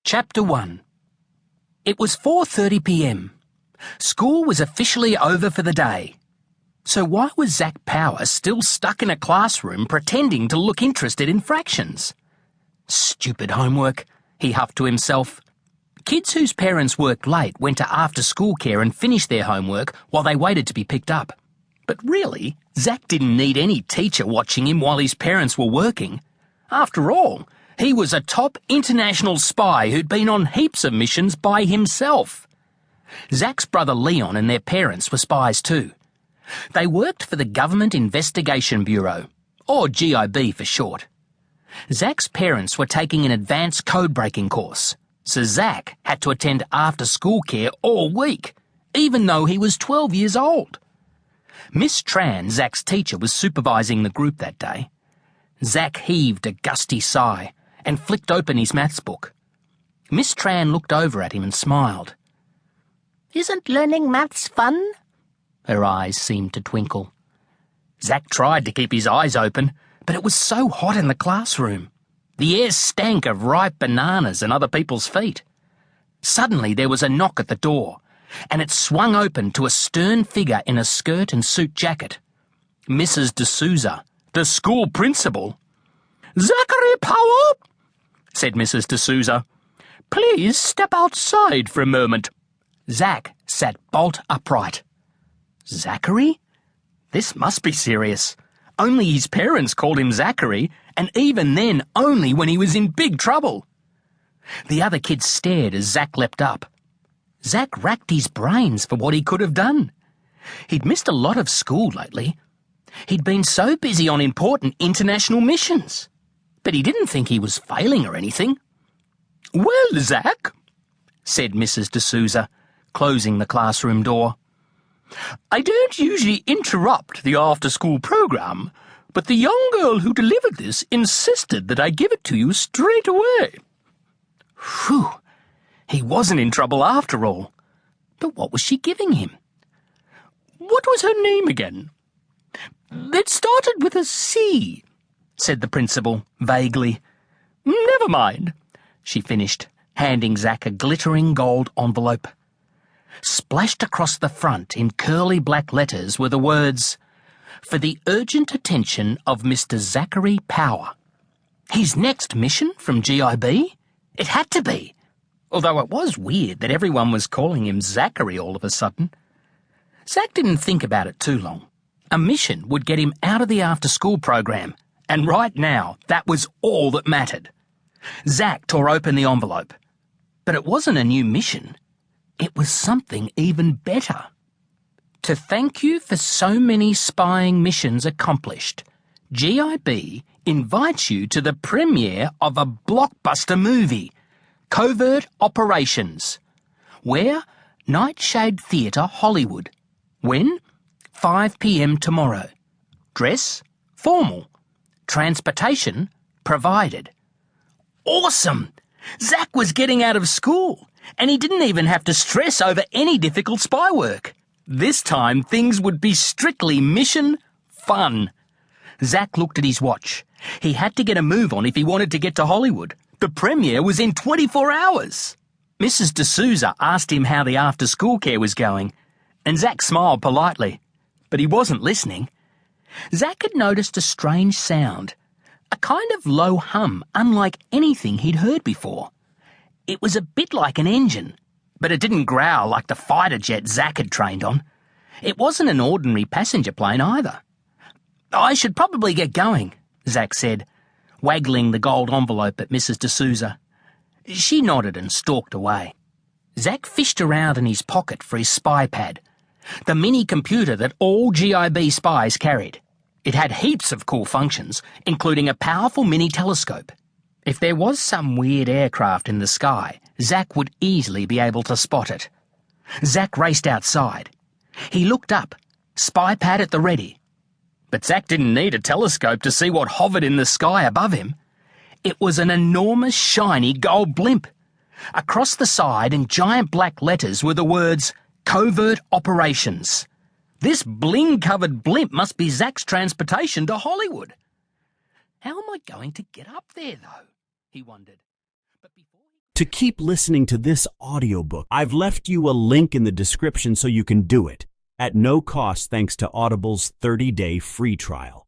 Chapter 1. It was 4:30 p.m. School was officially over for the day. So why was Zach Power still stuck in a classroom pretending to look interested in fractions? Stupid homework, he huffed to himself. Kids whose parents worked late went to after-school care and finished their homework while they waited to be picked up. But really, Zach didn't need any teacher watching him while his parents were working. After all, he was a top international spy who'd been on heaps of missions by himself. Zach's brother Leon and their parents were spies too. They worked for the Government Investigation Bureau, or GIB for short. Zach's parents were taking an advanced code-breaking course, so Zach had to attend after-school care all week, even though he was 12 years old. Miss Tran, Zach's teacher, was supervising the group that day. Zach heaved a gusty sigh and flicked open his maths book. Miss Tran looked over at him and smiled. "Isn't learning maths fun?" Her eyes seemed to twinkle. Zach tried to keep his eyes open, but it was so hot in the classroom. The air stank of ripe bananas and other people's feet. Suddenly there was a knock at the door, and it swung open to a stern figure in a skirt and suit jacket. Mrs. D'Souza, the school principal. "Zachary Power," said Mrs. D'Souza. "Please step outside for a moment." Zach sat bolt upright. Zachary? This must be serious. Only his parents called him Zachary, and even then only when he was in big trouble. The other kids stared as Zach leapt up. Zach racked his brains for what he could have done. He'd missed a lot of school lately. He'd been so busy on important international missions. But he didn't think he was failing or anything. "Well, Zach," said Mrs. D'Souza, closing the classroom door. "I don't usually interrupt the after-school program, but the young girl who delivered this insisted that I give it to you straight away." Phew! He wasn't in trouble after all. But what was she giving him? "What was her name again?" "It started with a C," said the principal, vaguely. "Never mind," she finished, handing Zach a glittering gold envelope. Splashed across the front in curly black letters were the words, "For the urgent attention of Mr. Zachary Power." His next mission from GIB? It had to be, although it was weird that everyone was calling him Zachary all of a sudden. Zach didn't think about it too long. A mission would get him out of the after-school program, and right now that was all that mattered. Zach tore open the envelope. But it wasn't a new mission. It was something even better. To thank you for so many spying missions accomplished, GIB invites you to the premiere of a blockbuster movie, Covert Operations. Where? Nightshade Theatre, Hollywood. When? 5 p.m. tomorrow. Dress? Formal. Transportation? Provided. Awesome! Zach was getting out of school, and he didn't even have to stress over any difficult spy work. This time things would be strictly mission fun. Zach looked at his watch. He had to get a move on if he wanted to get to Hollywood. The premiere was in 24 hours. Mrs. D'Souza asked him how the after-school care was going, and Zach smiled politely, but he wasn't listening. Zach had noticed a strange sound, a kind of low hum unlike anything he'd heard before. It was a bit like an engine, but it didn't growl like the fighter jet Zach had trained on. It wasn't an ordinary passenger plane either. "I should probably get going," Zach said, waggling the gold envelope at Mrs. D'Souza. She nodded and stalked away. Zach fished around in his pocket for his spy pad, the mini computer that all GIB spies carried. It had heaps of cool functions, including a powerful mini telescope. If there was some weird aircraft in the sky, Zach would easily be able to spot it. Zach raced outside. He looked up, spy pad at the ready. But Zach didn't need a telescope to see what hovered in the sky above him. It was an enormous, shiny gold blimp. Across the side in giant black letters were the words, "Covert Operations." This bling-covered blimp must be Zach's transportation to Hollywood. How am I going to get up there, though? He wondered. But before he To keep listening to this audiobook, I've left you a link in the description so you can do it, at no cost thanks to Audible's 30-day free trial.